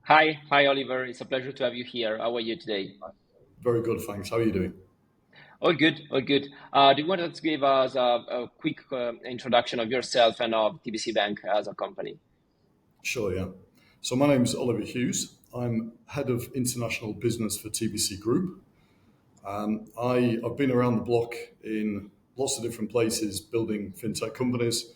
Hi, Oliver. It's a pleasure to have you here. How are you today? Very good, thanks. How are you doing? All good, all good. Do you want to give us a quick introduction of yourself and of TBC Bank as a company? Sure, yeah. So my name's Oliver Hughes. I'm head of international business for TBC Group. I've been around the block in lots of different places building fintech companies.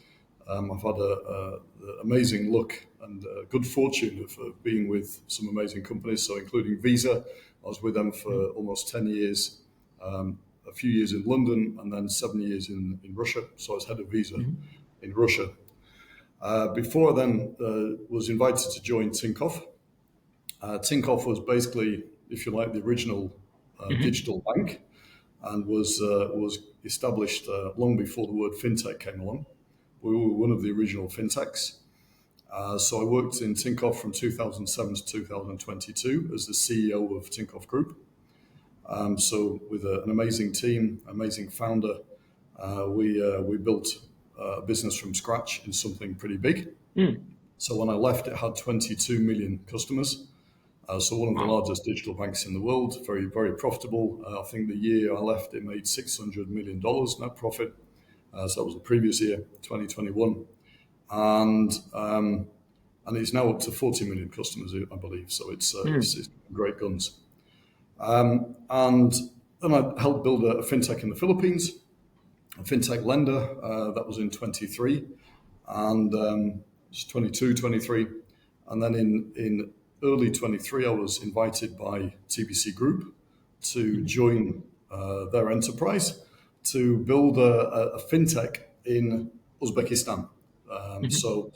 I've had a amazing luck and good fortune of being with some amazing companies, so including Visa. I was with them for almost 10 years, a few years in London, and then 7 years in Russia. So I was head of Visa in Russia. Before I then was invited to join Tinkoff. Tinkoff was basically, if you like, the original Hmm. digital bank, and was established long before the word fintech came along. We were one of the original fintechs. So I worked in Tinkoff from 2007 to 2022 as the CEO of Tinkoff Group. So with an amazing team, amazing founder, we built a business from scratch in something pretty big. Mm. So when I left, it had 22 million customers. So one of the Wow. largest digital banks in the world, very, very profitable. I think the year I left, it made $600 million net profit. So that was the previous year, 2021. And and it's now up to 40 million customers, I believe. So it's great guns. And then I helped build a fintech in the Philippines, a fintech lender. That was in 23, and it's 22, 23. And then in early 23, I was invited by TBC Group to Mm. join their enterprise to build a fintech in Uzbekistan. Mhm. So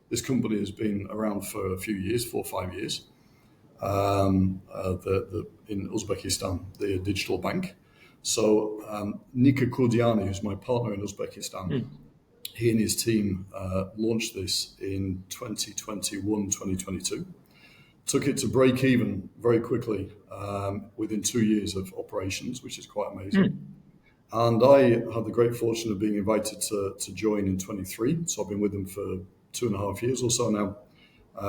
this company has been around for a few years, 4 or 5 years, in Uzbekistan, the digital bank. So Nika Kurdiani, who's my partner in Uzbekistan, Mm. he and his team launched this in 2021, 2022. Took it to break even very quickly within 2 years of operations, which is quite amazing. Mm. And I had the great fortune of being invited to join in 23. So I've been with them for 2.5 years or so now,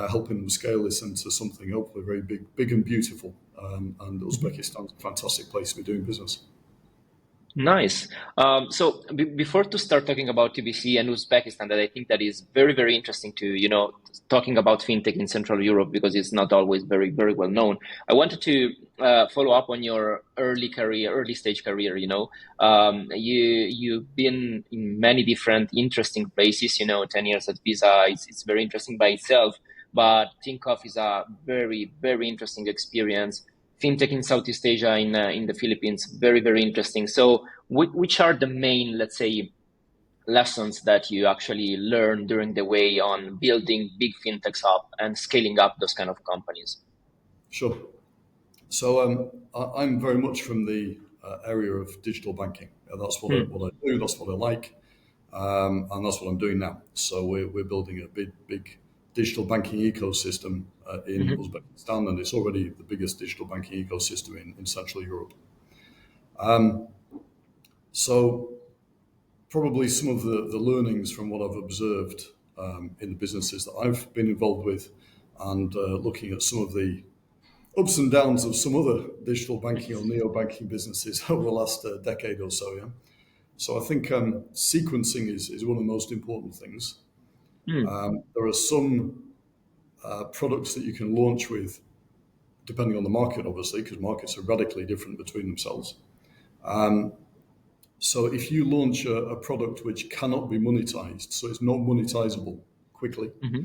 helping them scale this into something hopefully very big and beautiful. And Mhm. Uzbekistan's a fantastic place to be doing business. Nice. So before to start talking about TBC and Uzbekistan, that I think that is very, very interesting to, talking about fintech in Central Europe because it's not always very, very well known. I wanted to follow up on your early career, early stage career. You've been in many different interesting places. 10 years at Visa, it's very interesting by itself. But Tinkoff is a very, very interesting experience. Fintech in Southeast Asia, in the Philippines, very, very interesting. So, which are the main, let's say, lessons that you actually learn during the way on building big fintechs up and scaling up those kind of companies? Sure. So I'm very much from the area of digital banking. That's what I Mm. do. That's what I like, and that's what I'm doing now. So we're building a big digital banking ecosystem in Hmm. Uzbekistan, and it's already the biggest digital banking ecosystem in Central Europe. So probably some of the learnings from what I've observed in the businesses that I've been involved with, and looking at some of the ups and downs of some other digital banking or neo banking businesses over the last decade or so. Yeah. So I think sequencing is one of the most important things. Mm. There are some products that you can launch with, depending on the market, obviously, because markets are radically different between themselves. So if you launch a product which cannot be monetized, so it's not monetizable quickly, Hmm.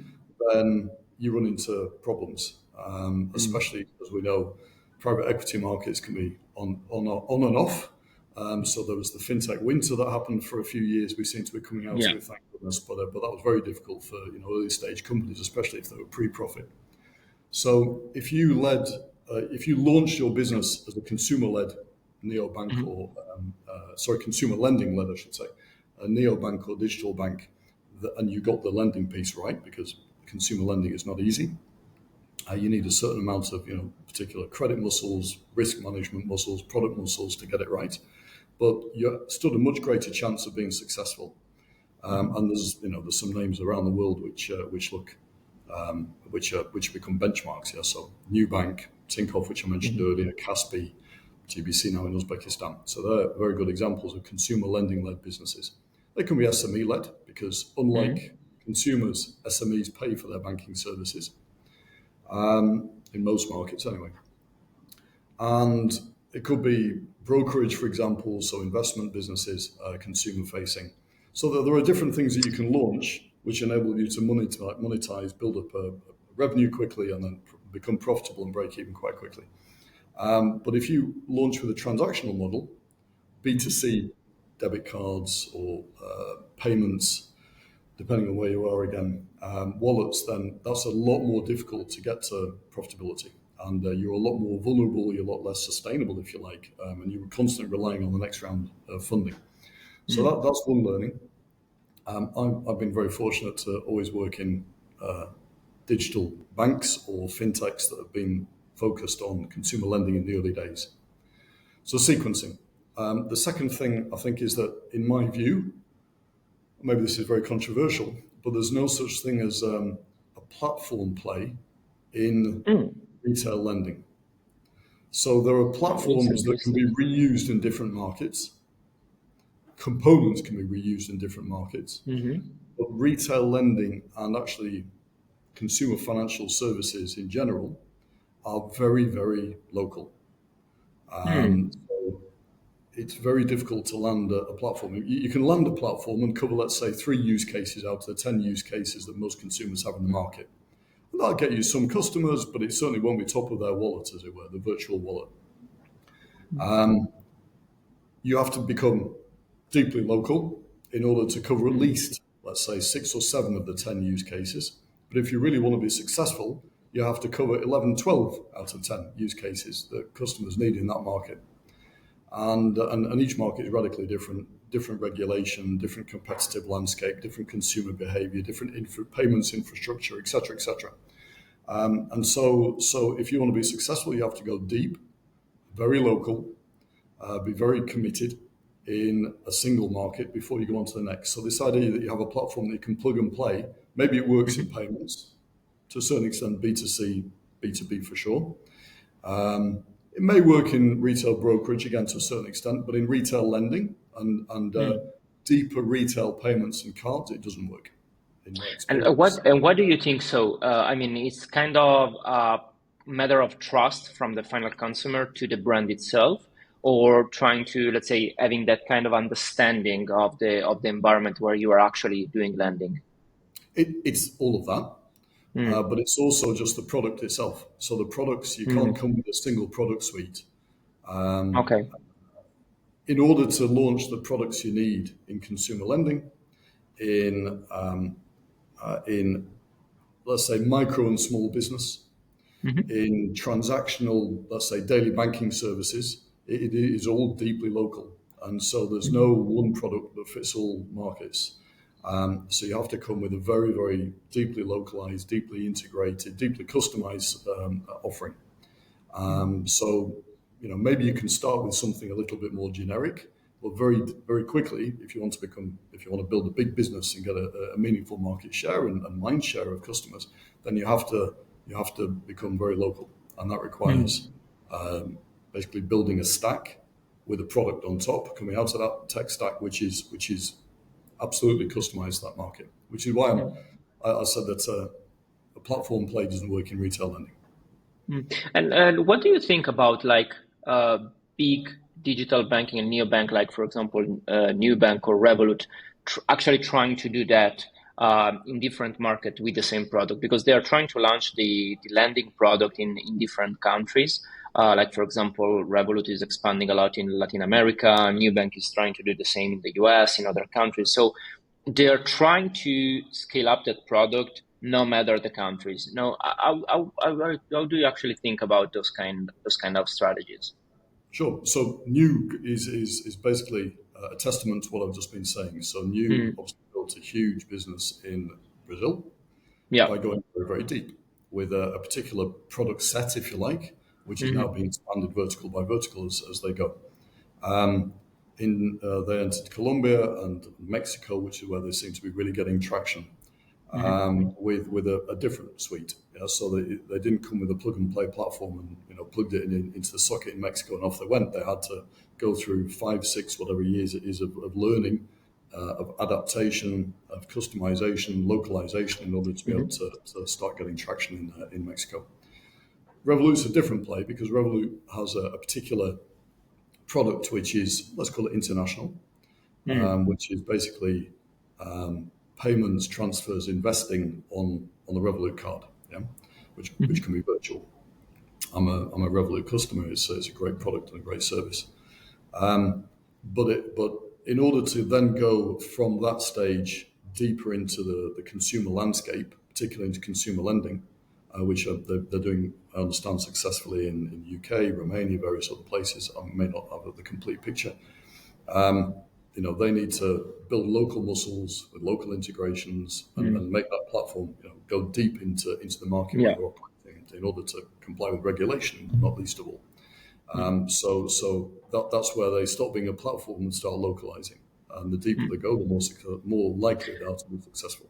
then you run into problems, Mm. especially as we know private equity markets can be on and off. So there was the fintech winter that happened for a few years. We seem to be coming out Yeah. of it, thank goodness. But that was very difficult for early stage companies, especially if they were pre-profit. So if you launched your business as a consumer-led neobank Hmm. or consumer lending-led, I should say, a neobank or digital bank, and you got the lending piece right because consumer lending is not easy. You need a certain amount of particular credit muscles, risk management muscles, product muscles to get it right. But you stood a much greater chance of being successful. Hmm. And there's some names around the world which look which become benchmarks. Yeah, so New Bank, Tinkoff, which I mentioned earlier, Kaspi, TBC now in Uzbekistan. So they're very good examples of consumer lending-led businesses. They can be SME-led because, unlike consumers, SMEs pay for their banking services in most markets anyway. And it could be brokerage, for example, so investment businesses, consumer-facing. So there are different things that you can launch which enable you to monetize, build up a revenue quickly, and then become profitable and break even quite quickly. But if you launch with a transactional model, B2C, debit cards or payments, depending on where you are again, wallets, then that's a lot more difficult to get to profitability. And you're a lot more vulnerable, you're a lot less sustainable, if you like, and you're constantly relying on the next round of funding. So that's one learning. I've been very fortunate to always work in digital banks or fintechs that have been focused on consumer lending in the early days. So sequencing. The second thing I think is that, in my view, maybe this is very controversial, but there's no such thing as a platform play in retail lending. So there are platforms that can be reused in different markets. Components can be reused in different markets. But retail lending and actually consumer financial services in general are very, very local. So it's very difficult to land a platform. You can land a platform and cover, let's say, 3 use cases out of the 10 use cases that most consumers have in the market. And that'll get you some customers, but it certainly won't be top of their wallet, as it were, the virtual wallet. You have to become deeply local in order to cover at least, let's say, 6 or 7 of the 10 use cases. But if you really want to be successful, you have to cover 11, 12 out of 10 use cases that customers need in that market. And each market is radically different regulation, different competitive landscape, different consumer behavior, different payments infrastructure, et cetera, et cetera. And so if you want to be successful, you have to go deep, very local, be very committed in a single market before you go on to the next. So this idea that you have a platform that you can plug and play, maybe it works in payments, to a certain extent B2C, B2B for sure. It may work in retail brokerage, again, to a certain extent, but in retail lending and deeper retail payments and cards, it doesn't work, in my experience. And what do you think? So, I mean, it's kind of a matter of trust from the final consumer to the brand itself, or trying to, let's say, having that kind of understanding of the environment where you are actually doing lending. It's all of that, but it's also just the product itself. So the products, you can't come with a single product suite. Okay. In order to launch the products you need in consumer lending, in let's say micro and small business, in transactional, let's say daily banking services, it is all deeply local, and so there's no one product that fits all markets. So you have to come with a very, very deeply localized, deeply integrated, deeply customized offering. So maybe you can start with something a little bit more generic, but very, very quickly, if you want to build a big business and get a meaningful market share and mind share of customers, then you have to become very local, and that requires basically building a stack with a product on top coming out of that tech stack, which is absolutely customized to that market. Which is why I said that a platform play doesn't work in retail lending. And what do you think about like big digital banking and neobank, like for example, Nubank or Revolut, actually trying to do that in different markets with the same product, because they are trying to launch the lending product in different countries. Like for example, Revolut is expanding a lot in Latin America. Nubank is trying to do the same in the US, in other countries. So they are trying to scale up that product no matter the countries. No, how do you actually think about those kind of strategies? Sure. So New is basically a testament to what I've just been saying. So New obviously built a huge business in Brazil by going very, very deep with a particular product set, if you like, which is now being expanded vertical by vertical as they go. They entered Colombia and Mexico, which is where they seem to be really getting traction. Hmm. with a different suite. Yeah, so they didn't come with a plug and play platform and plugged it into the socket in Mexico and off they went. They had to go through 5, 6, whatever years it is of learning, of adaptation, of customization, localization in order to be able Hmm. to start getting traction in Mexico. Revolut's a different play because Revolut has a particular product which is, let's call it international, Hmm. which is basically payments, transfers, investing on the Revolut card, yeah, which can be virtual. I'm a Revolut customer. It's a great product and a great service. But in order to then go from that stage deeper into the consumer landscape, particularly into consumer lending, which they're doing, I understand, successfully in UK, Romania, various other places. I may not have the complete picture. They need to build local muscles with local integrations and Hmm. make that platform go deep into the market where Yeah. they're operating in order to comply with regulation, not least of all. So that's where they stop being a platform and start localizing. And the deeper they Hmm. go, the more likely they are to be successful.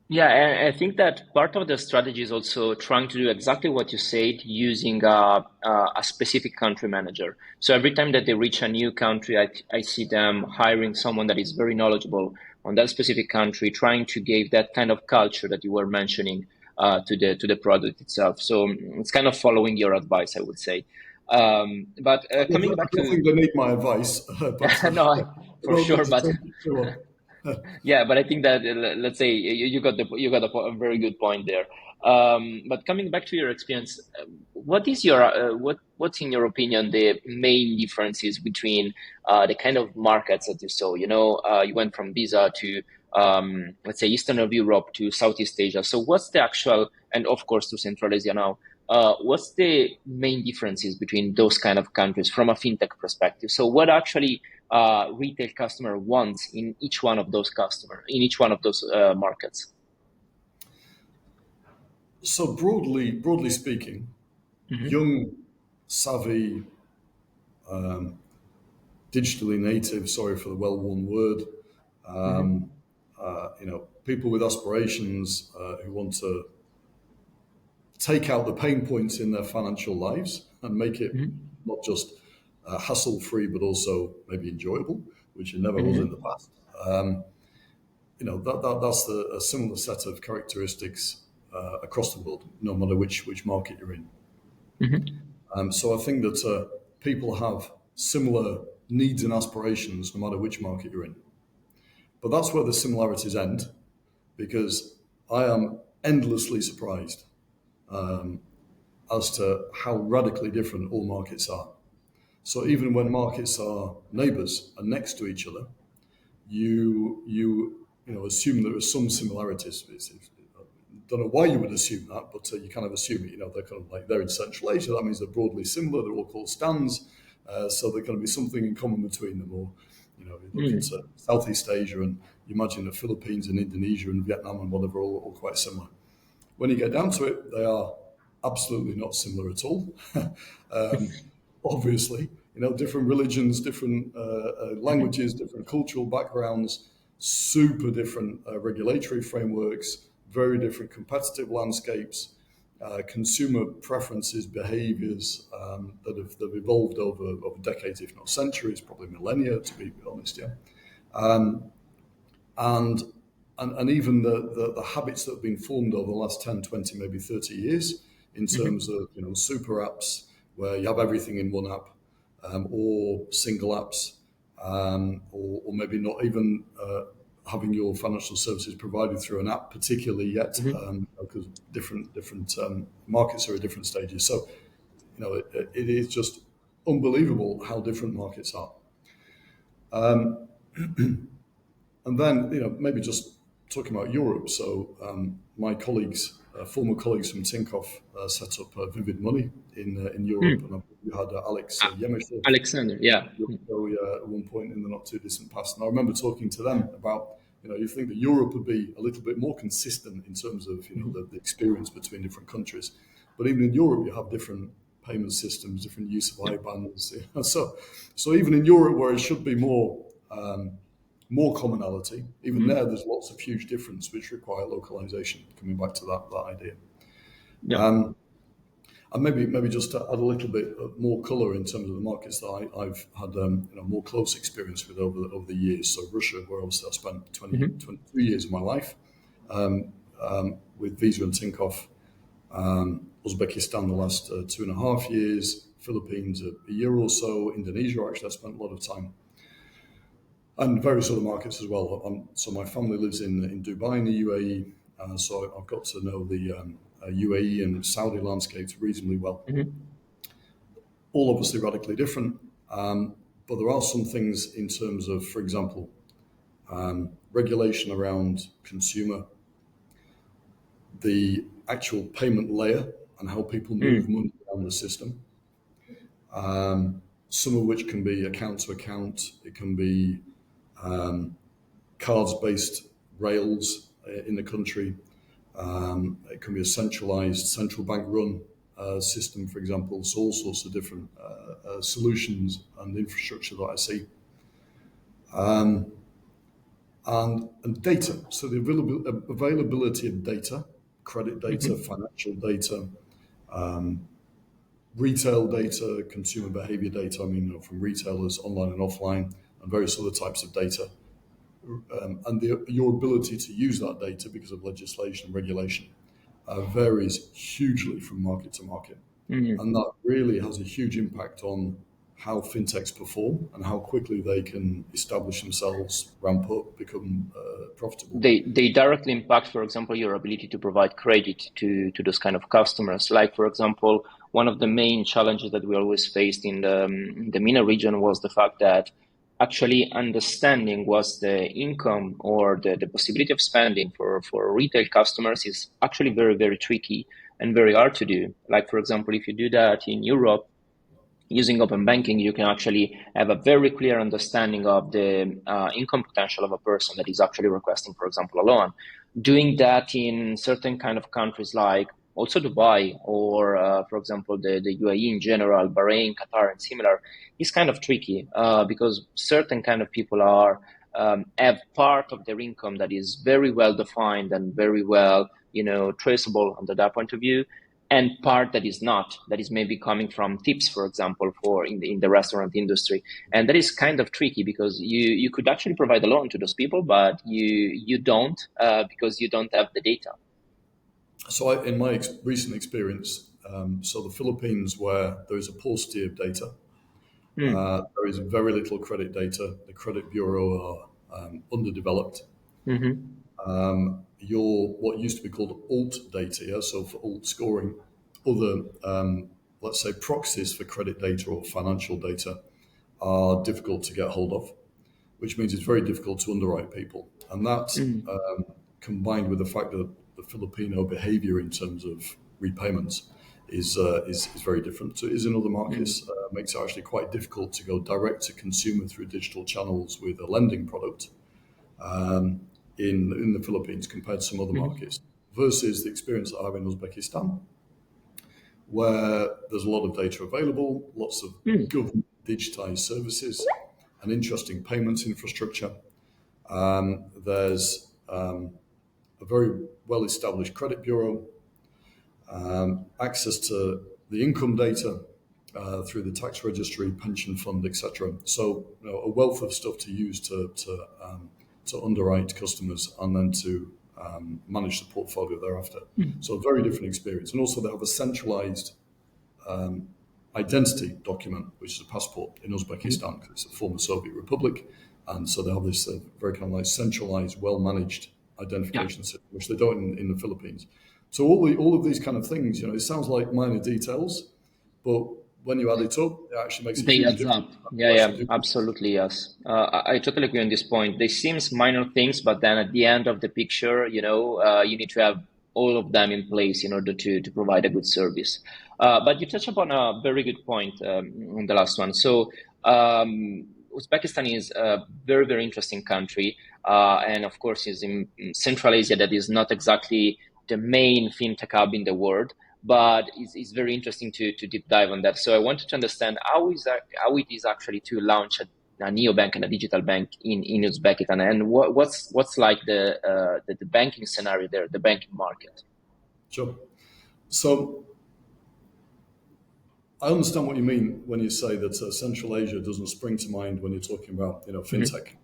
Yeah, and I think that part of the strategy is also trying to do exactly what you said using a specific country manager. So every time that they reach a new country, I see them hiring someone that is very knowledgeable on that specific country, trying to give that kind of culture that you were mentioning to the product itself. So it's kind of following your advice, I would say. But coming I back don't to think they need my advice, but no, they're for welcome sure, to but take on. yeah, but I think that let's say you got a very good point there. But coming back to your experience, what is your what's in your opinion the main differences between the kind of markets that you saw? You went from Visa to let's say Eastern of Europe to Southeast Asia. So what's the actual, and of course to Central Asia now? What's the main differences between those kind of countries from a fintech perspective? So what actually retail customer wants in each one of those markets. So broadly speaking, Hmm. young, savvy, digitally native, sorry for the well-worn word, Hmm. people with aspirations who want to take out the pain points in their financial lives and make it Hmm. not just hassle-free, but also maybe enjoyable, which it never was in the Hmm. past. That's a similar set of characteristics across the world, no matter which market you're in. Hmm. So I think that people have similar needs and aspirations, no matter which market you're in. But that's where the similarities end, because I am endlessly surprised as to how radically different all markets are. So even when markets are neighbours and next to each other, you assume there are some similarities. Don't know why you would assume that, but you kind of assume it. They're kind of like they're in Central Asia. That means they're broadly similar. They're all called stands, so there's going to be something in common between them. Or you look into Hmm. Southeast Asia and you imagine the Philippines and Indonesia and Vietnam and whatever all quite similar. When you get down to it, they are absolutely not similar at all. Obviously, different religions, different languages, different cultural backgrounds, super different regulatory frameworks, very different competitive landscapes, consumer preferences, behaviors that have evolved over decades, if not centuries, probably millennia, to be honest. Yeah, and and even the habits that have been formed over the last 10, 20, maybe 30 years in terms Hmm. of super apps where you have everything in one app, or single apps, or maybe not even having your financial services provided through an app particularly yet, Hmm. because different markets are at different stages. So it is just unbelievable how different markets are. And then, maybe just talking about Europe. So, my colleagues, former colleagues from Tinkoff, set up Vivid Money in Europe, and Hmm. we had Alex Yemeshev Alexander, yeah. at one point in the not too distant past. And I remember talking to them about, you think that Europe would be a little bit more consistent in terms of, Hmm. the experience between different countries. But even in Europe, you have different payment systems, different use of Yeah. IBANs. So even in Europe, where it should be more more commonality. Even there's lots of huge difference which require localization. Coming back to that idea. Yeah. And maybe just to add a little bit more color in terms of the markets that I've had more close experience with over the years. So Russia, where obviously I spent 22 years of my life with Visa and Tinkoff. Uzbekistan the last 2.5 years. Philippines a year or so. Indonesia, actually, I spent a lot of time. And various other markets as well. So my family lives in Dubai in the UAE. So I've got to know the UAE and Saudi landscapes reasonably well. All obviously radically different, but there are some things in terms of, for example, regulation around consumer, the actual payment layer and how people move money around the system, some of which can be account to account. It can be cards-based rails in the country. It can be a centralized central bank run system, for example. So all sorts of different solutions and infrastructure that I see. And data. So the availability of data, credit data, financial data, retail data, consumer behavior data, from retailers, online and offline, and various other types of data. And your ability to use that data because of legislation and regulation varies hugely from market to market. And that really has a huge impact on how fintechs perform and how quickly they can establish themselves, ramp up, become profitable. They directly impact, for example, your ability to provide credit to those kind of customers. Like, for example, one of the main challenges that we always faced in the MENA region was the fact that actually understanding what's the income or the possibility of spending for retail customers is actually very, very tricky and very hard to do. Like, for example, if you do that in Europe, using open banking, you can actually have a very clear understanding of the income potential of a person that is actually requesting, for example, a loan. Doing that in certain kind of countries like also Dubai or, for example, the UAE in general, Bahrain, Qatar, and similar, is kind of tricky because certain kind of people are have part of their income that is very well defined and very well, traceable under that point of view, and part that is not, that is maybe coming from tips, for example, for in the restaurant industry. And that is kind of tricky because you could actually provide a loan to those people, but you don't because you don't have the data. So in my recent experience, so the Philippines, where there is a paucity of data, there is very little credit data. The credit bureau are underdeveloped. What used to be called alt data, yeah? So for alt scoring, other, let's say, proxies for credit data or financial data are difficult to get hold of, which means it's very difficult to underwrite people. And that, combined with the fact that the Filipino behavior in terms of repayments is very different to it is in other markets, makes it actually quite difficult to go direct to consumer through digital channels with a lending product. In the Philippines compared to some other markets, versus the experience that I have in Uzbekistan, where there's a lot of data available, lots of government digitized services, and interesting payments infrastructure. There's a very well-established credit bureau, access to the income data through the tax registry, pension fund, etc. So a wealth of stuff to use to underwrite customers and then to manage the portfolio thereafter. So a very different experience. And also they have a centralized identity document, which is a passport in Uzbekistan, because it's a former Soviet republic. And so they have this very kind of like centralized, well-managed identification system, which they don't in the Philippines. So all of these kind of things, it sounds like minor details, but when you add it up, it actually makes a They huge adds difference. up. Yeah, absolutely, yes. I totally agree on this point. They seems minor things, but then at the end of the picture, you need to have all of them in place in order to provide a good service. But you touched upon a very good point on the last one. So Uzbekistan is a very, very interesting country, and of course is in Central Asia. That is not exactly the main fintech hub in the world, but it's very interesting to deep dive on that. So I wanted to understand how it is actually to launch a neobank and a digital bank in Uzbekistan, and what's like the banking scenario there, the banking market? Sure. So I understand what you mean when you say that Central Asia doesn't spring to mind when you're talking about fintech.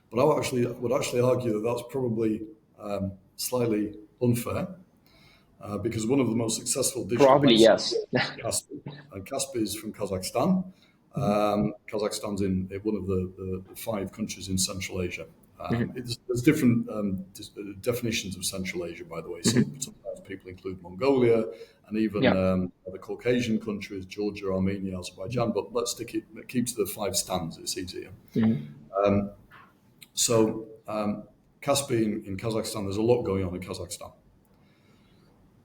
But I would actually argue that that's probably slightly unfair because one of the most successful digital Probably banks is yes. Kaspi, and Kaspi is from Kazakhstan. Kazakhstan's in one of the 5 countries in Central Asia. There's different definitions of Central Asia, by the way. Sometimes people include Mongolia and even Yeah. the Caucasian countries, Georgia, Armenia, Azerbaijan. But let's keep to the 5 stands. It's easier. So Kaspi in Kazakhstan, there's a lot going on in Kazakhstan.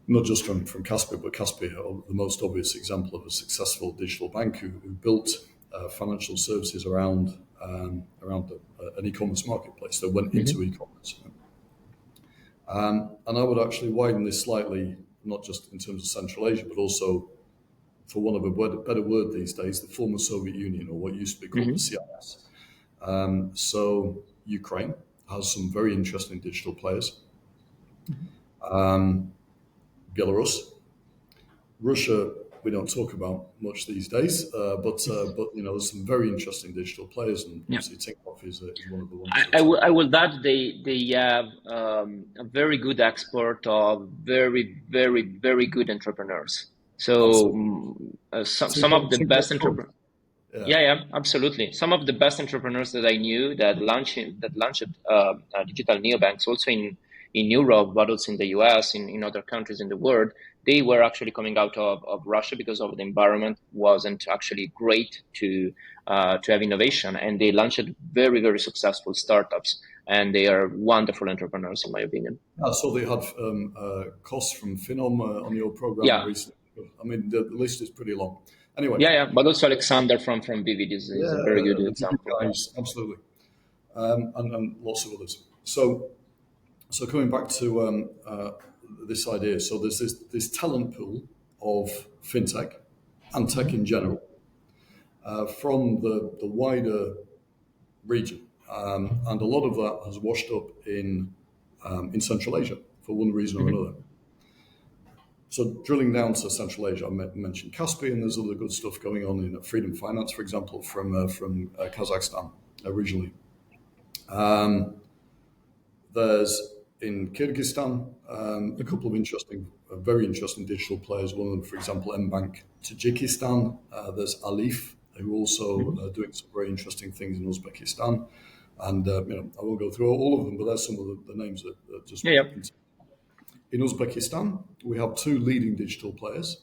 Not just from Kaspi, but Kaspi, the most obvious example of a successful digital bank who built financial services around an e-commerce marketplace that went into e-commerce. And I would actually widen this slightly, not just in terms of Central Asia, but also, for want of a better word these days, the former Soviet Union, or what used to be called the CIS. So Ukraine has some very interesting digital players. Belarus, Russia, we don't talk about much these days, but there's some very interesting digital players, and obviously Tinkoff is one of the ones. I will add they have a very good export of very very good entrepreneurs. So some of the best entrepreneurs. Yeah, absolutely. Some of the best entrepreneurs that I knew that launched digital neobanks also in Europe, but also in the US, in other countries in the world, they were actually coming out of Russia because of the environment wasn't actually great to have innovation, and they launched very very successful startups, and they are wonderful entrepreneurs in my opinion. So they had costs from Finom on your program recently. I mean, the list is pretty long. Anyway. Yeah, but also Alexander from Vivid is a very good example. Guys, absolutely, and lots of others. So coming back to this idea, so there's this talent pool of fintech and tech in general from the wider region, and a lot of that has washed up in Central Asia for one reason or another. So drilling down to Central Asia, I mentioned Kaspi, and there's other good stuff going on in Freedom Finance, for example, from Kazakhstan originally. There's in Kyrgyzstan a couple of very interesting digital players. One of them, for example, Mbank. Tajikistan, there's Alif, who also doing some very interesting things in Uzbekistan. And I won't go through all of them, but there's some of the names that just. In Uzbekistan, we have 2 leading digital players.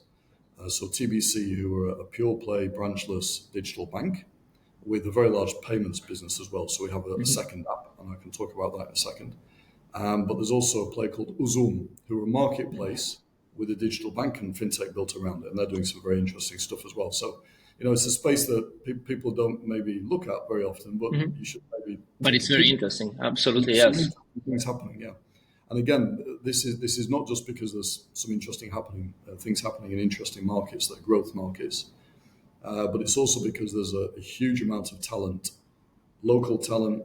So TBC, who are a pure play branchless digital bank with a very large payments business as well. So we have a second app, and I can talk about that in a second. But there's also a player called Uzum, who are a marketplace with a digital bank and fintech built around it, and they're doing some very interesting stuff as well. So, it's a space that people don't maybe look at very often, but you should maybe. But it's very interesting. Absolutely, yes. Things happening, yeah. And again, this is not just because there's some interesting things happening in interesting markets, that are growth markets, but it's also because there's a huge amount of talent, local talent,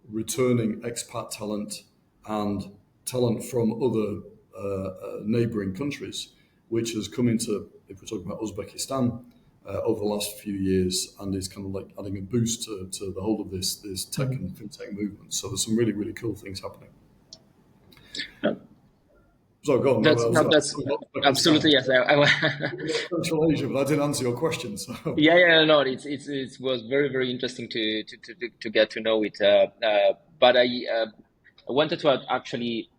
returning expat talent, and talent from other neighbouring countries, which has come into, if we're talking about Uzbekistan, over the last few years, and is kind of like adding a boost to the whole of this tech and fintech movement. So there's some really, really cool things happening. So go on. That's absolutely yes. Central Asia, but I didn't answer your question. So no, it was very very interesting to get to know it. But I wanted to actually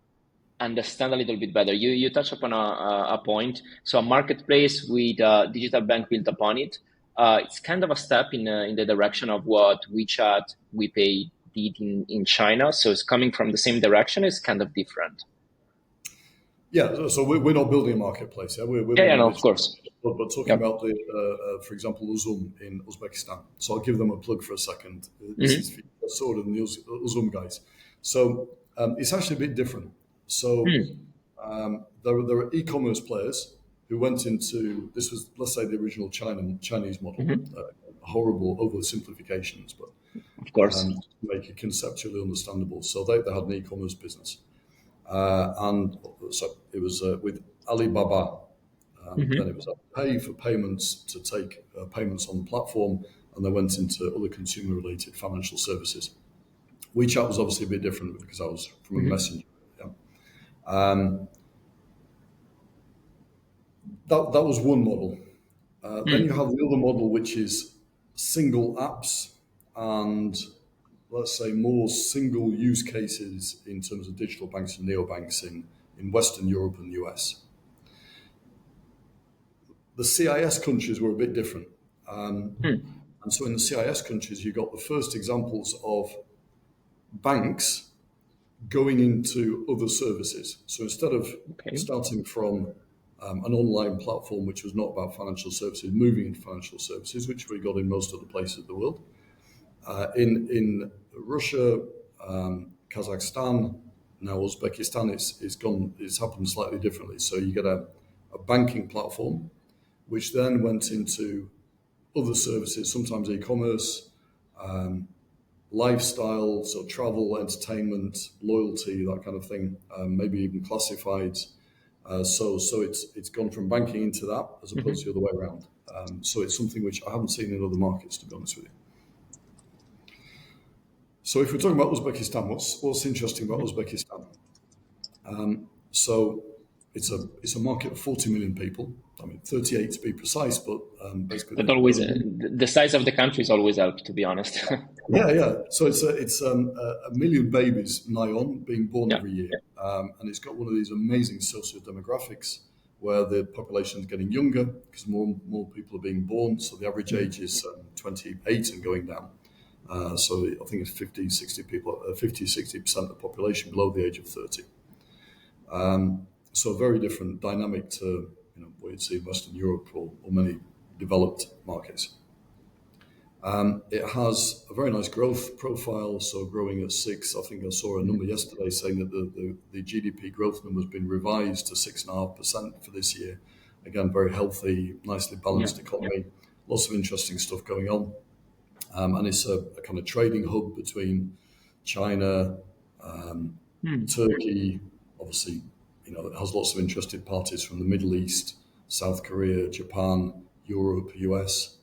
understand a little bit better. You touched upon a point. So a marketplace with a digital bank built upon it. It's kind of a step in the direction of what WeChat, WePay did in China. So it's coming from the same direction. It's kind of different. Yeah, so we're not building a marketplace. Yeah, no, of course. But talking about for example, Uzum in Uzbekistan. So I'll give them a plug for a second. This is sort of the Uzum guys. So it's actually a bit different. So there are e-commerce players who went into, this was, let's say, the original Chinese model, horrible oversimplifications, but Of course. make it conceptually understandable. So they had an e-commerce business, and so it was with Alibaba. Then it was pay for payments to take payments on the platform, and they went into other consumer-related financial services. WeChat was obviously a bit different because I was from a messenger. Yeah. That was one model. Then you have the other model, which is single apps and, let's say, more single use cases in terms of digital banks and neobanks in Western Europe and the US. The CIS countries were a bit different. And so in the CIS countries, you got the first examples of banks going into other services. So instead of Okay. starting from an online platform which was not about financial services, moving into financial services, which we got in most other places of the world. In Russia, Kazakhstan, now Uzbekistan, it's happened slightly differently. So you get a banking platform, which then went into other services, sometimes e-commerce, lifestyle, so travel, entertainment, loyalty, that kind of thing, maybe even classifieds. So it's gone from banking into that as opposed to the other way around. So it's something which I haven't seen in other markets, to be honest with you. So if we're talking about Uzbekistan, what's interesting about Uzbekistan? So it's a market of 40 million people. I mean, 38 to be precise, but basically. But always, the size of the country is always up, to be honest. Yeah. So it's a million babies nigh on being born every year, and it's got one of these amazing socio-demographics where the population is getting younger because more people are being born. So the average age is 28 and going down. So I think it's 60% of the population below the age of 30. So a very different dynamic to what you'd see in Western Europe or many developed markets. It has a very nice growth profile, so growing at 6. I think I saw a number yesterday saying that the GDP growth number has been revised to 6.5% for this year. Again, very healthy, nicely balanced economy, lots of interesting stuff going on. And it's a kind of trading hub between China, Turkey, obviously, it has lots of interested parties from the Middle East, South Korea, Japan, Europe, US,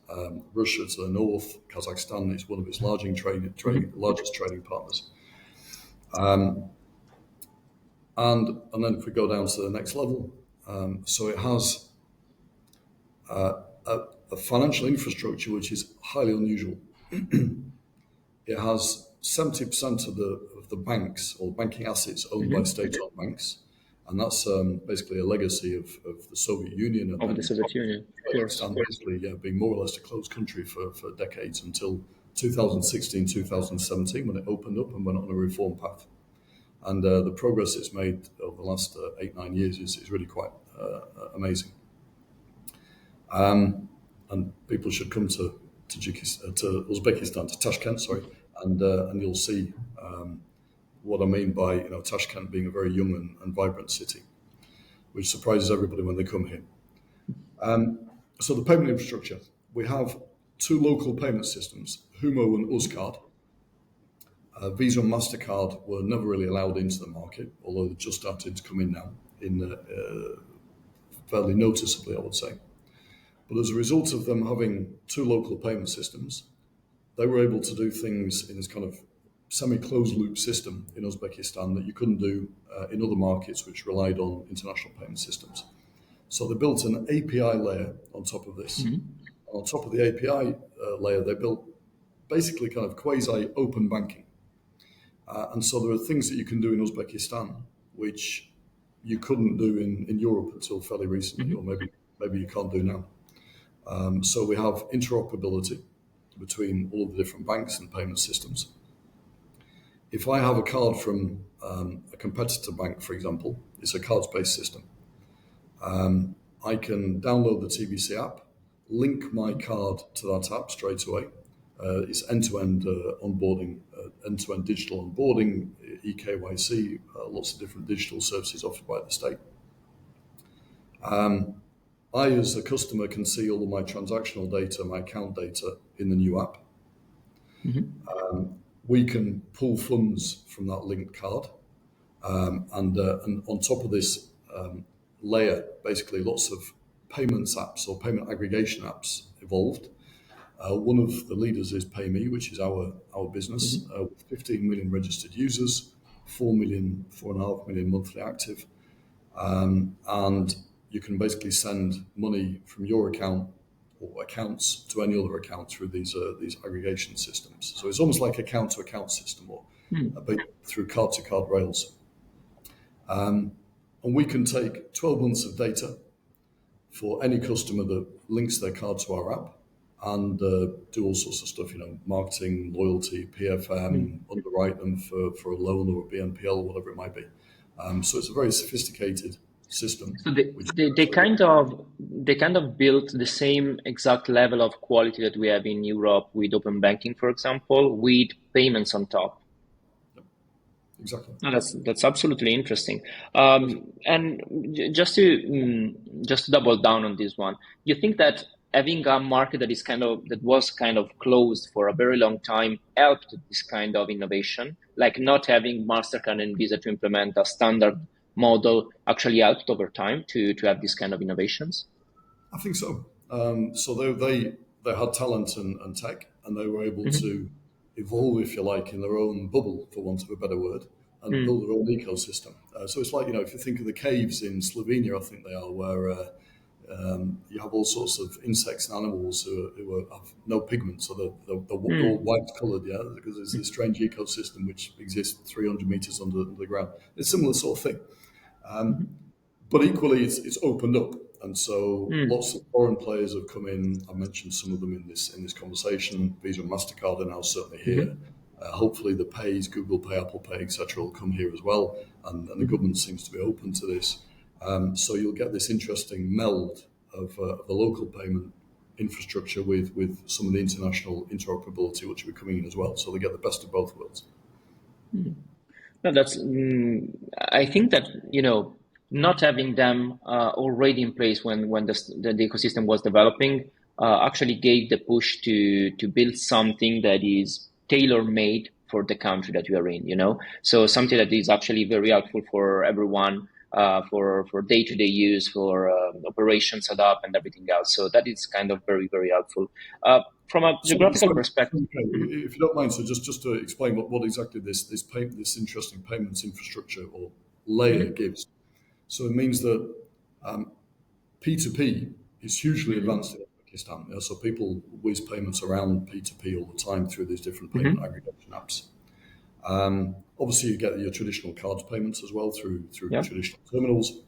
Russia to the north. Kazakhstan is one of its largest trading partners. And then if we go down to the next level, so it has a financial infrastructure which is highly unusual. It has 70% of the banks or banking assets owned by state-owned banks, and that's basically a legacy of the Soviet Union. Of the Soviet Union, of course. Basically, being more or less a closed country for decades until 2016, 2017, when it opened up and went on a reform path. And the progress it's made over the last 8-9 years is really quite amazing. And people should come to Uzbekistan, to Tashkent, and you'll see what I mean by Tashkent being a very young and vibrant city, which surprises everybody when they come here. So the payment infrastructure, we have 2 local payment systems, Humo and Uzcard. Visa and MasterCard were never really allowed into the market, although they're just starting to come in now, fairly noticeably, I would say. But as a result of them having 2 local payment systems, they were able to do things in this kind of semi-closed loop system in Uzbekistan that you couldn't do in other markets which relied on international payment systems. So they built an API layer on top of this. On top of the API layer, they built basically kind of quasi open banking. And so there are things that you can do in Uzbekistan which you couldn't do in Europe until fairly recently, or maybe you can't do now. So we have interoperability between all of the different banks and payment systems. If I have a card from a competitor bank, for example, it's a cards-based system. I can download the TBC app, link my card to that app straight away. It's end-to-end onboarding, end-to-end digital onboarding, eKYC, lots of different digital services offered by the state. I, as a customer, can see all of my transactional data, my account data in the new app. Hmm. We can pull funds from that linked card. And on top of this layer, basically lots of payments apps or payment aggregation apps evolved. One of the leaders is PayMe, which is our business, Hmm. with 15 million registered users, 4 million, 4.5 million monthly active. And you can basically send money from your account or accounts to any other account through these aggregation systems. So it's almost like account to account system or through card to card rails. And we can take 12 months of data for any customer that links their card to our app and do all sorts of stuff, marketing, loyalty, PFM, underwrite them for a loan or a BNPL, whatever it might be. So it's a very sophisticated system, So they, which they, they actually, kind of they kind of built the same exact level of quality that we have in Europe with open banking, for example, with payments on top. exactly. No, that's absolutely interesting. And just to double down on this one, you think that having a market that was kind of closed for a very long time helped this kind of innovation, like not having Mastercard and Visa to implement a standard model actually helped over time to have this kind of innovations? I think so. So they had talent and tech, and they were able Hmm. to evolve, if you like, in their own bubble, for want of a better word, and build their own ecosystem. So it's like, if you think of the caves in Slovenia, I think they are, where you have all sorts of insects and animals have no pigment, so they're all Mm. white coloured, yeah, because there's this strange ecosystem which exists 300 meters under the ground. It's a similar sort of thing. But equally, it's opened up, and so Mm. lots of foreign players have come in. I mentioned some of them in this conversation. Visa and Mastercard are now certainly here. Hmm. Hopefully, the Pays, Google Pay, Apple Pay, etc., will come here as well, and the government seems to be open to this. So you'll get this interesting meld of the local payment infrastructure with some of the international interoperability, which will be coming in as well. So they get the best of both worlds. No, I think that, not having them already in place when the ecosystem was developing actually gave the push to build something that is tailor-made for the country that you are in. So something that is actually very helpful for everyone, for day-to-day use, for operations set up and everything else. So that is kind of very, very helpful. From a geographical perspective. Okay, Mhm. if you don't mind, so just to explain what exactly this interesting payments infrastructure or layer Mhm. gives. So it means that P2P is hugely Mhm. advanced in Uzbekistan. So people whiz payments around P2P all the time through these different payment Mhm. aggregation apps. Obviously, you get your traditional cards payments as well through Yeah. traditional terminals.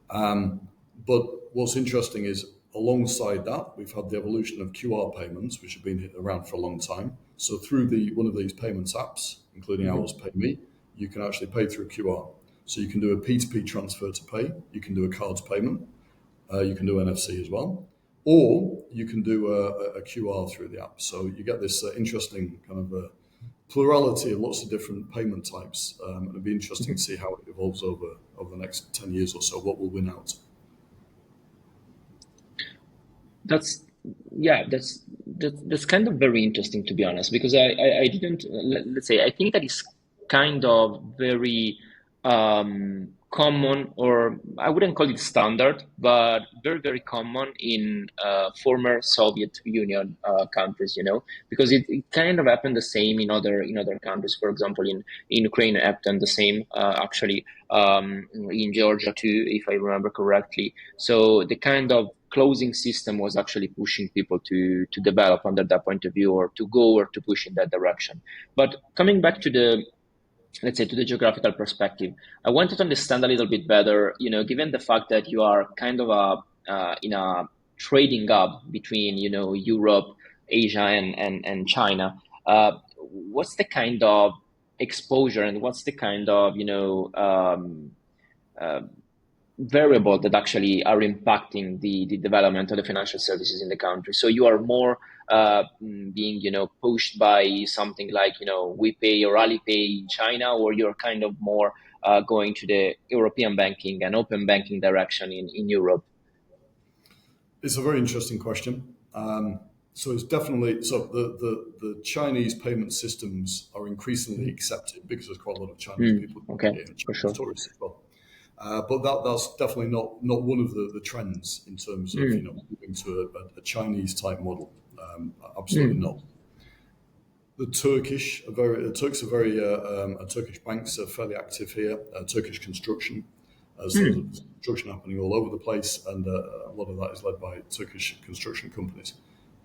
But what's interesting is alongside that, we've had the evolution of QR payments, which have been around for a long time. So through one of these payments apps, including ours, Mhm. PayMe, you can actually pay through QR. So you can do a P2P transfer to pay, you can do a cards payment, you can do NFC as well, or you can do a QR through the app. So you get this interesting kind of plurality of lots of different payment types. And it'll be interesting to Mhm. see how it evolves over the next 10 years or so, what will win out. That's yeah, that's kind of very interesting to be honest, because I didn't let's say I think that is kind of very common, or I wouldn't call it standard, but very, very common in former Soviet Union countries, because it kind of happened the same in other countries. For example, in Ukraine, it happened the same actually, in Georgia too, if I remember correctly. So the kind of closing system was actually pushing people to develop under that point of view, or to go or to push in that direction. But coming back to the, let's say, to the geographical perspective, I wanted to understand a little bit better, given the fact that you are kind of in a trading hub between, Europe, Asia, and China. What's the kind of exposure, and what's the kind of, uh, variable that actually are impacting the development of the financial services in the country? So you are more being, pushed by something like, WePay or Alipay in China, or you're kind of more going to the European banking and open banking direction in Europe? It's a very interesting question. So it's definitely so the Chinese payment systems are increasingly accepted because there's quite a lot of Chinese people Okay, here, and for Chinese sure. tourists as well. But that's definitely not one of the trends in terms of moving to a Chinese type model. Absolutely not. The Turks are very Turkish banks are fairly active here. Turkish construction, so there's construction happening all over the place, and a lot of that is led by Turkish construction companies.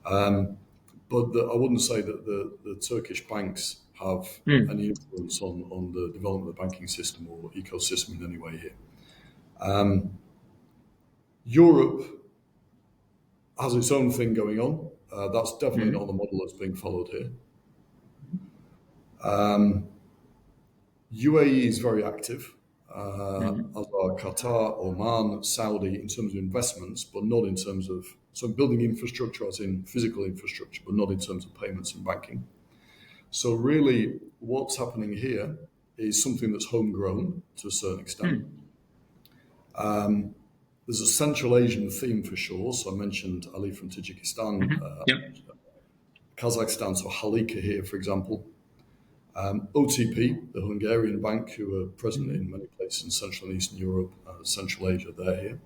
But I wouldn't say that the Turkish banks have any influence on the development of the banking system or ecosystem in any way here. Europe has its own thing going on. That's definitely not the model that's being followed here. UAE is very active, as are Qatar, Oman, Saudi, in terms of investments, but not in terms of building infrastructure, as in physical infrastructure, but not in terms of payments and banking. So really, what's happening here is something that's homegrown to a certain extent. There's a Central Asian theme for sure. So I mentioned Ali from Tajikistan, Yeah. Kazakhstan, so Halika here, for example. OTP, the Hungarian bank, who are present in many places in Central and Eastern Europe, Central Asia, they're here.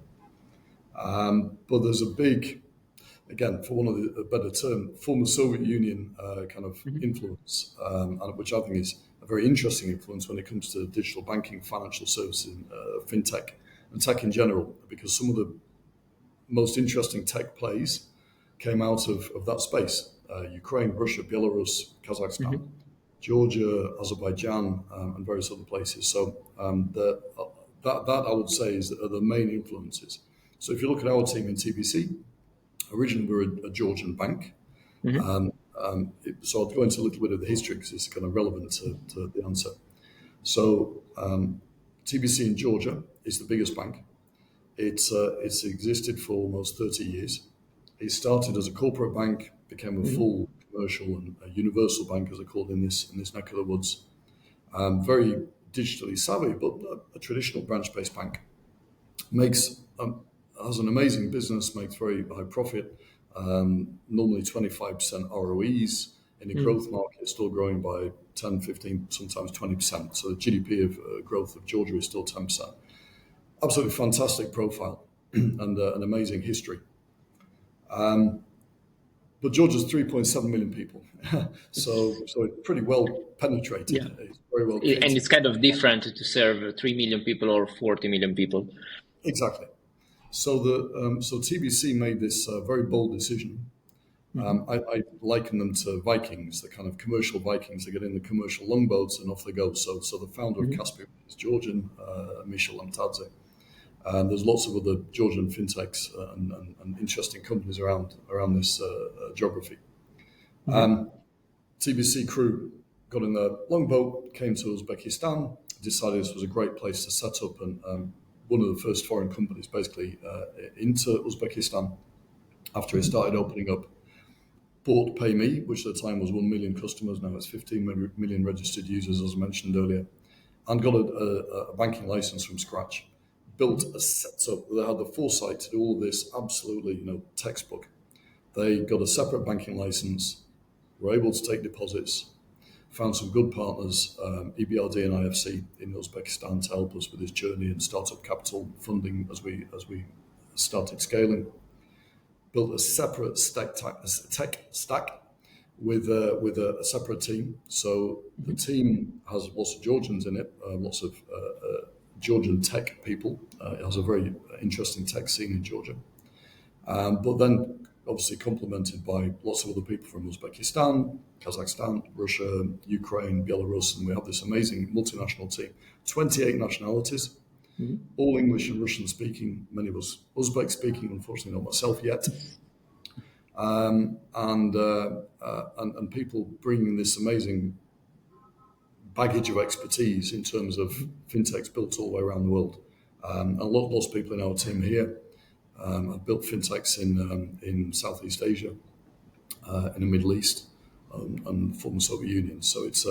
But there's a big, again, for one of a better term, former Soviet Union kind of influence, which I think is a very interesting influence when it comes to digital banking, financial services, fintech, and tech in general, because some of the most interesting tech plays came out of that space. Ukraine, Russia, Belarus, Kazakhstan, Georgia, Azerbaijan, and various other places. So that I would say are the main influences. So if you look at our team in TBC, originally we were a Georgian bank. So I'll go into a little bit of the history because it's kind of relevant to the answer. So TBC in Georgia is the biggest bank. It's existed for almost 30 years. It started as a corporate bank, became a full commercial and a universal bank, as they're called in this neck of the woods. Very digitally savvy, but a traditional branch-based bank. Has an amazing business, makes very high profit, normally 25% ROEs. In a growth market, still growing by 10, 15, sometimes 20%. So the GDP of growth of Georgia is still 10%. Absolutely fantastic profile and an amazing history. But Georgia's 3.7 million people, so it's pretty well penetrated. Yeah. It's very well catered. And it's kind of different to serve 3 million people or 40 million people. Exactly. So TBC made this very bold decision. I liken them to Vikings, the kind of commercial Vikings. They get in the commercial longboats and off they go. So the founder of Caspian is Georgian, Michel Lamtadze. And there's lots of other Georgian fintechs and interesting companies around this geography. TBC crew got in the longboat, came to Uzbekistan, decided this was a great place to set up, and one of the first foreign companies basically into Uzbekistan after it started opening up. Bought PayMe, which at the time was 1 million customers, now it's 15 million registered users, as I mentioned earlier, and got a banking license from scratch. Built a set up. They had the foresight to do all of this absolutely, textbook. They got a separate banking license, were able to take deposits, found some good partners, EBRD and IFC in Uzbekistan to help us with this journey and startup capital funding as we started scaling. Built a separate tech stack with a separate team. So the team has lots of Georgians in it, lots of Georgian tech people. It has a very interesting tech scene in Georgia. But then obviously complemented by lots of other people from Uzbekistan, Kazakhstan, Russia, Ukraine, Belarus, and we have this amazing multinational team. 28 nationalities, all English and Russian speaking, many of us Uzbek speaking, unfortunately not myself yet. And people bringing this amazing baggage of expertise in terms of fintechs built all the way around the world. A lot of people in our team here have built fintechs in Southeast Asia, in the Middle East, and former Soviet Union. So it's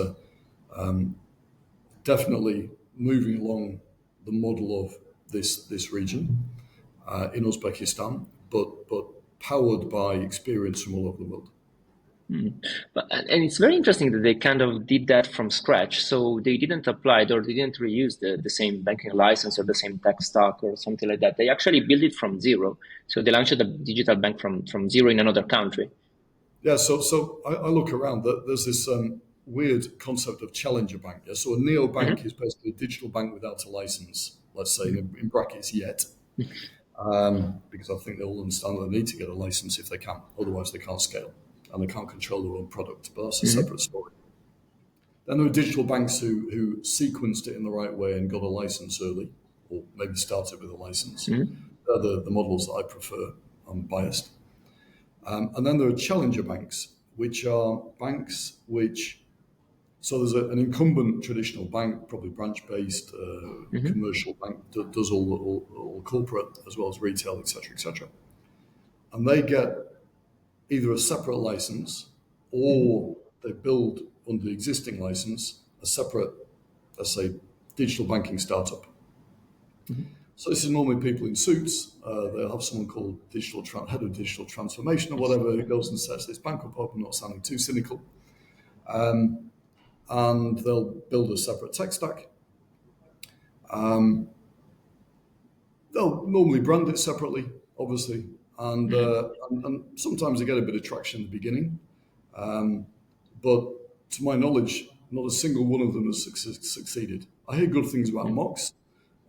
definitely moving along the model of this region. in Uzbekistan, but powered by experience from all over the world. And it's very interesting that they kind of did that from scratch. So they didn't apply it or they didn't reuse the same banking license or the same tech stack or something like that. They actually built it from zero. So they launched a digital bank from zero in another country. Yeah, so I look around. There's this weird concept of challenger bank. Yeah? So a neobank Hmm. is basically a digital bank without a license, let's say in brackets yet, because I think they all understand that they need to get a license if they can. Otherwise, they can't scale and they can't control their own product. But that's a Hmm. separate story. Then there are digital banks who sequenced it in the right way and got a license early, or maybe started with a license. Hmm. They're the models that I prefer. I'm biased. And then there are challenger banks, which are banks which, so there's an incumbent traditional bank, probably branch-based Hmm. commercial bank that does all corporate as well as retail, etc., etc. And they get either a separate license or they build under the existing license a separate, let's say, digital banking startup. Hmm. So this is normally people in suits. They'll have someone called head of digital transformation or whatever who goes and sets this bank up. I'm not sounding too cynical. And they'll build a separate tech stack. They'll normally brand it separately, obviously, and sometimes they get a bit of traction in the beginning. But to my knowledge, not a single one of them has succeeded. I hear good things about Mox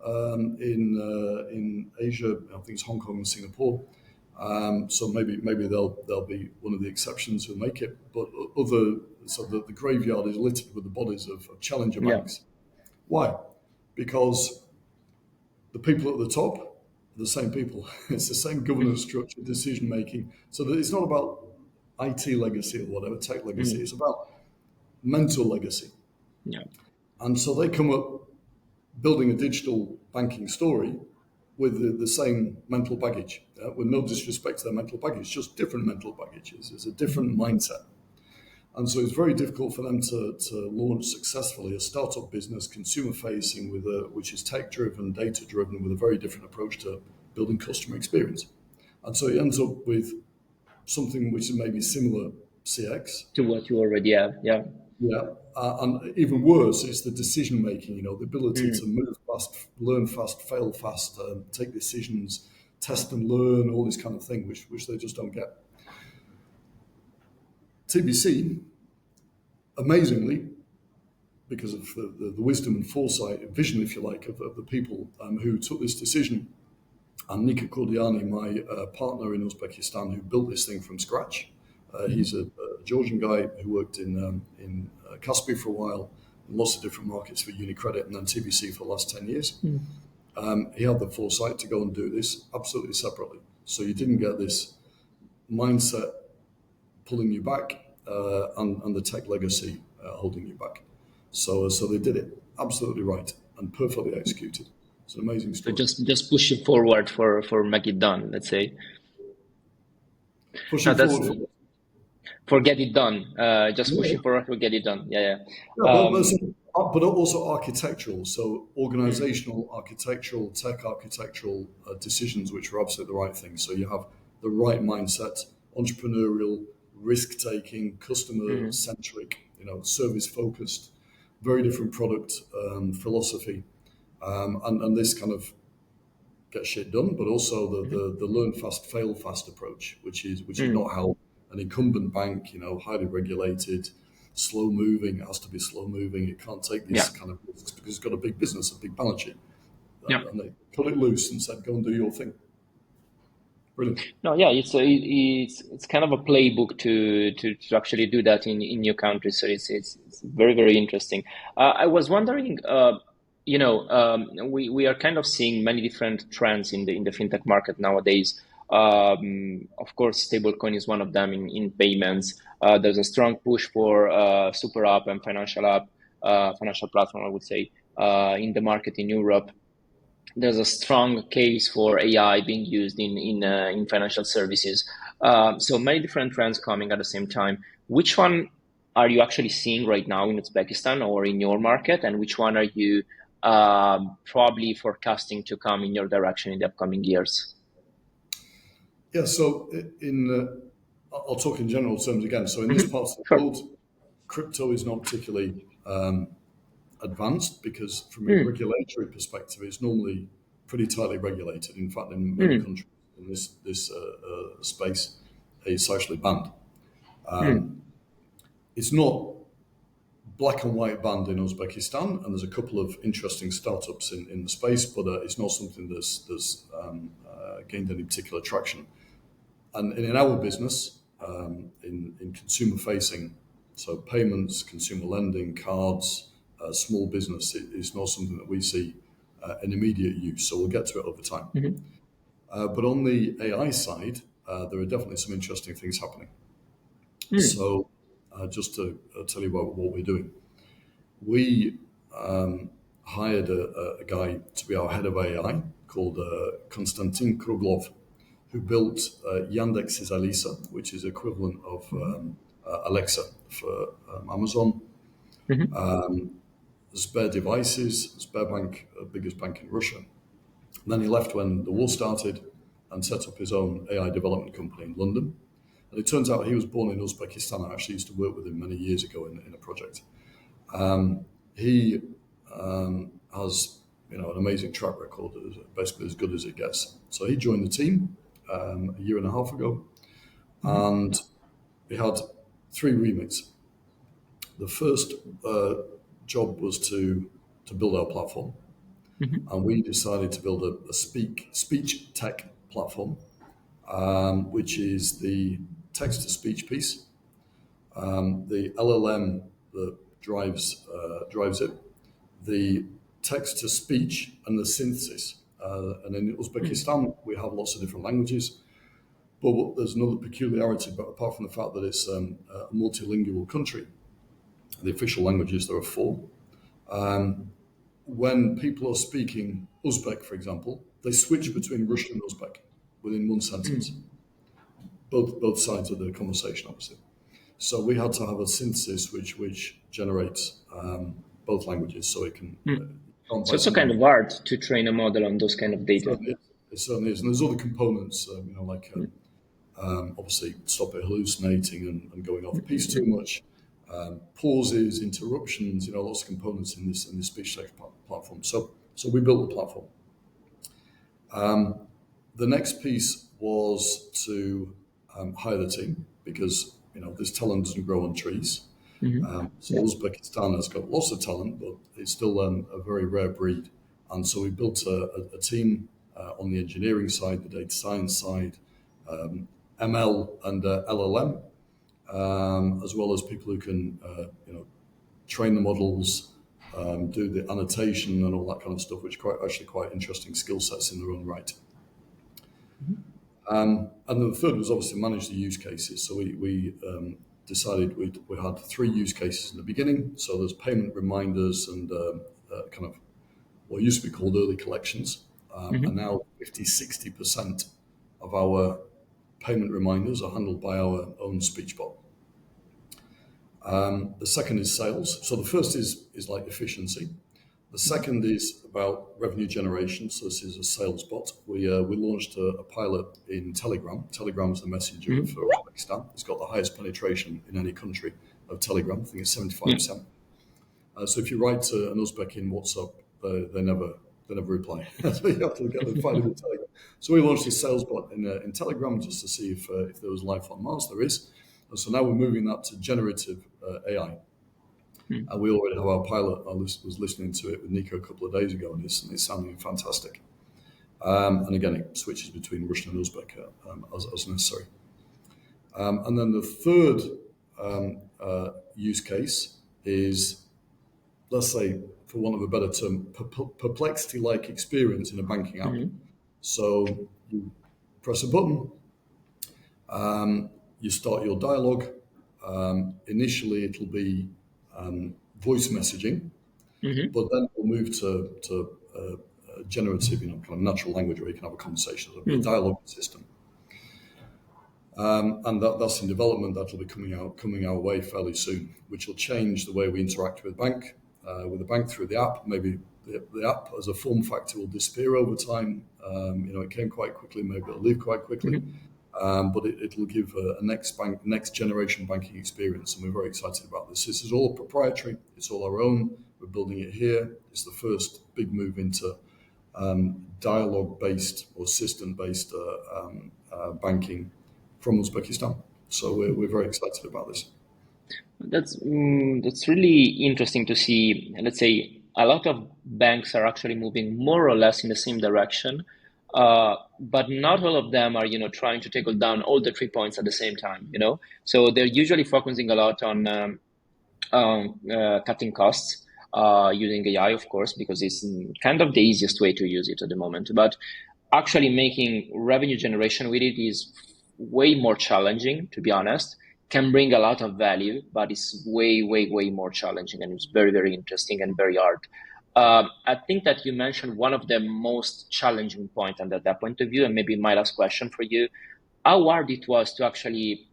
in Asia. I think it's Hong Kong and Singapore. So maybe they'll be one of the exceptions who make it. But the graveyard is littered with the bodies of challenger Yeah. banks. Why? Because the people at the top are the same people. It's the same governance structure, decision making. So that it's not about IT legacy or whatever, tech legacy. Mhm. It's about mental legacy. Yeah. And so they come up building a digital banking story with the same mental baggage, with no disrespect to their mental baggage, just different mental baggages. It's a different mindset. And so it's very difficult for them to launch successfully a startup business, consumer facing, which is tech driven, data driven, with a very different approach to building customer experience. And so it ends up with something which is maybe similar CX. To what you already have. Yeah. Yeah. And even worse, it's the decision making, the ability to Mm. move fast, learn fast, fail fast, take decisions, test and learn, all this kind of thing, which they just don't get. TBC, amazingly, because of the wisdom and foresight, vision, if you like, of the people who took this decision. And Nika Kurdiani, my partner in Uzbekistan, who built this thing from scratch. He's a Georgian guy who worked in Kaspi for a while, in lots of different markets for UniCredit and then TBC for the last 10 years. He had the foresight to go and do this absolutely separately. So you didn't get this mindset pulling you back and the tech legacy holding you back. So they did it absolutely right and perfectly executed. It's an amazing So story. just push it forward for make it done, let's say. Now Pushing that's forward. for get it done. Just Yeah, pushing forward to get it done. Yeah, yeah, yeah. but also architectural. So organizational, architectural, tech architectural decisions, which are absolutely the right thing. So you have the right mindset, entrepreneurial, risk taking, customer Mm. centric, service focused, very different product philosophy, and this kind of get shit done, but also the learn fast, fail fast approach, which is not Mm. how an incumbent bank, highly regulated, slow moving. It has to be slow moving. It can't take these Yeah, kind of risks because it's got a big business, a big balance sheet, yeah. and they cut it loose and said, "Go and do your thing." Brilliant. No, yeah. It's kind of a playbook to actually do that in new countries. So it's very very interesting. I was wondering. We are kind of seeing many different trends in the fintech market nowadays. Of course, stablecoin is one of them in payments. There's a strong push for super app and financial platform, I would say, in the market in Europe. There's a strong case for AI being used in financial services. So many different trends coming at the same time. Which one are you actually seeing right now in Uzbekistan or in your market, and which one are you probably forecasting to come in your direction in the upcoming years? Yeah, so I'll talk in general terms again. So in this part of the Sure. world, crypto is not particularly advanced because from a regulatory perspective, it's normally pretty tightly regulated. In fact, in many countries in this space, it's actually banned. It's not black and white banned in Uzbekistan, and there's a couple of interesting startups in the space, but it's not something that's gained any particular traction. And in our business, in consumer facing, so payments, consumer lending, cards, small business, is not something that we see an immediate use. So we'll get to it over time. But on the AI side, there are definitely some interesting things happening. So just to tell you about what we're doing, we hired a guy to be our head of AI called Konstantin Kruglov, who built Yandex's Alisa, which is equivalent of Alexa for Amazon. Sber Devices, Sberbank, biggest bank in Russia. And then he left when the war started and set up his own AI development company in London. And it turns out he was born in Uzbekistan. I actually used to work with him many years ago in a project. He has an amazing track record, basically as good as it gets. So he joined the team a year and a half ago, and we had 3 remits. The first job was to build our platform, and we decided to build a speech tech platform, which is the text-to-speech piece, the LLM that drives it, the text-to-speech, and the synthesis. And in Uzbekistan, we have lots of different languages. But there's another peculiarity, but apart from the fact that it's a multilingual country, the official languages, there are 4. When people are speaking Uzbek, for example, they switch between Russian and Uzbek within one sentence, both sides of the conversation, obviously. So we had to have a synthesis which generates both languages, so it can. So it's a kind of art to train a model on those kind of data. It certainly is, and there's other components, like obviously stop it hallucinating and going off piece too much, pauses, interruptions, lots of components in this speech text platform. So we built the platform. The next piece was to hire the team because this talent doesn't grow on trees. So Uzbekistan has got lots of talent, but it's still a very rare breed. And so we built a team on the engineering side, the data science side, ML and LLM, as well as people who can train the models, do the annotation and all that kind of stuff, which are actually quite interesting skill sets in their own right. And then the third was obviously manage the use cases. So we decided we had 3 use cases in the beginning. So there's payment reminders and kind of what used to be called early collections. And now 50-60% of our payment reminders are handled by our own speech bot. The second is sales. So the first is like efficiency. The second is about revenue generation. So this is a sales bot. We launched a pilot in Telegram. Telegram is the messenger for Uzbekistan. It's got the highest penetration in any country of Telegram. I think it's 75%. So if you write to an Uzbek in WhatsApp, they never reply. So you have to find them in Telegram. So we launched this sales bot in Telegram just to see if there was life on Mars. There is. And so now we're moving that to generative AI. And we already have our pilot. I was listening to it with Nico a couple of days ago, and it's sounding fantastic. And again, it switches between Russian and Uzbek as necessary. And then the third use case is, let's say, for want of a better term, perplexity-like experience in a banking app. So you press a button, you start your dialogue. Initially, it'll be voice messaging, but then we'll move to generative, kind of natural language where you can have a conversation. It'll be a dialogue system, and that's in development. That'll be coming our way fairly soon, which will change the way we interact with the bank through the app. Maybe the app as a form factor will disappear over time. It came quite quickly. Maybe it'll leave quite quickly. but it'll give a next generation banking experience, and we're very excited about this. This is all proprietary. It's all our own. We're building it here. It's the first big move into dialogue-based or system-based banking from Uzbekistan. So we're very excited about this. That's really interesting to see. Let's say a lot of banks are actually moving more or less in the same direction, but not all of them are, trying to tackle down all the 3 points at the same time. So they're usually focusing a lot on cutting costs using AI, of course, because it's kind of the easiest way to use it at the moment. But actually making revenue generation with it is way more challenging, to be honest. Can bring a lot of value, but it's way, way, way more challenging, and it's very, very interesting and very hard. I think that you mentioned one of the most challenging points under that point of view, and maybe my last question for you, how hard it was to actually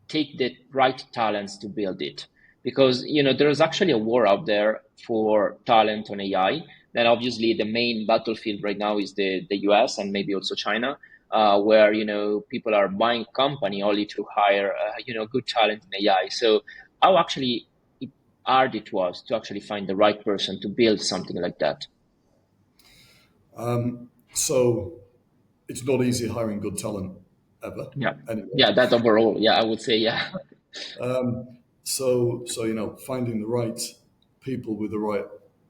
take the right talents to build it, because there's actually a war out there for talent on AI. Then obviously the main battlefield right now is the US and maybe also China, where people are buying company only to hire good talent in AI. So how actually hard it was to actually find the right person to build something like that? So it's not easy hiring good talent ever. Yeah, Anyway. yeah, that overall, yeah, I would say, yeah. So finding the right people with the right,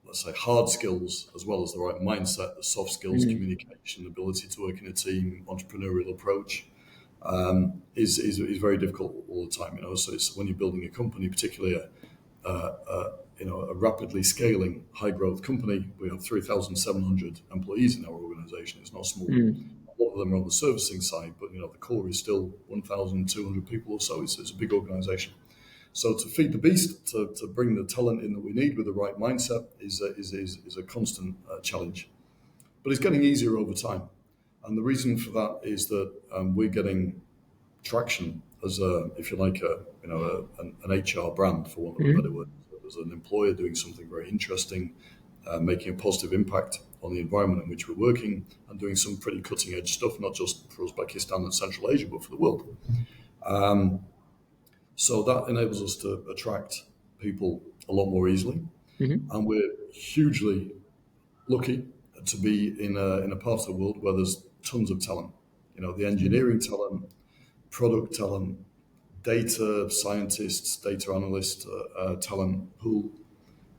let's say, hard skills as well as the right mindset, the soft skills, communication, ability to work in a team, entrepreneurial approach, is very difficult all the time. So it's when you're building a company, particularly a rapidly scaling, high growth company. We have 3,700 employees in our organization. It's not small. A lot of them are on the servicing side, but the core is still 1,200 people or so. It's a big organization. So to feed the beast, to bring the talent in that we need with the right mindset is a constant challenge. But it's getting easier over time. And the reason for that is that we're getting traction as if you like, an HR brand, for want of a better word. As an employer doing something very interesting, making a positive impact on the environment in which we're working, and doing some pretty cutting edge stuff, not just for Uzbekistan and Central Asia, but for the world. So that enables us to attract people a lot more easily. And we're hugely lucky to be in a part of the world where there's tons of talent. The engineering talent, product talent, data scientists, data analysts, talent pool,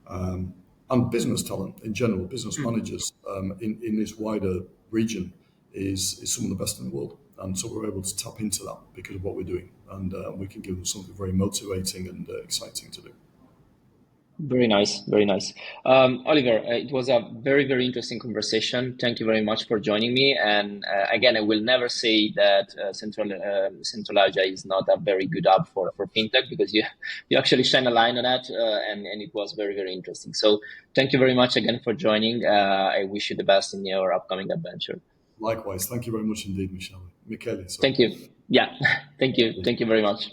and business talent in general, business managers in this wider region is some of the best in the world. And so we're able to tap into that because of what we're doing. And we can give them something very motivating and exciting to do. Very nice, very nice. Oliver, it was a very, very interesting conversation. Thank you very much for joining me. And again, I will never say that Central Asia is not a very good hub for fintech, because you actually shine a line on that, and it was very, very interesting. So thank you very much again for joining. I wish you the best in your upcoming adventure. Likewise. Thank you very much indeed, Michele. Michele, sorry. Thank you. Yeah, thank you. Thank you very much.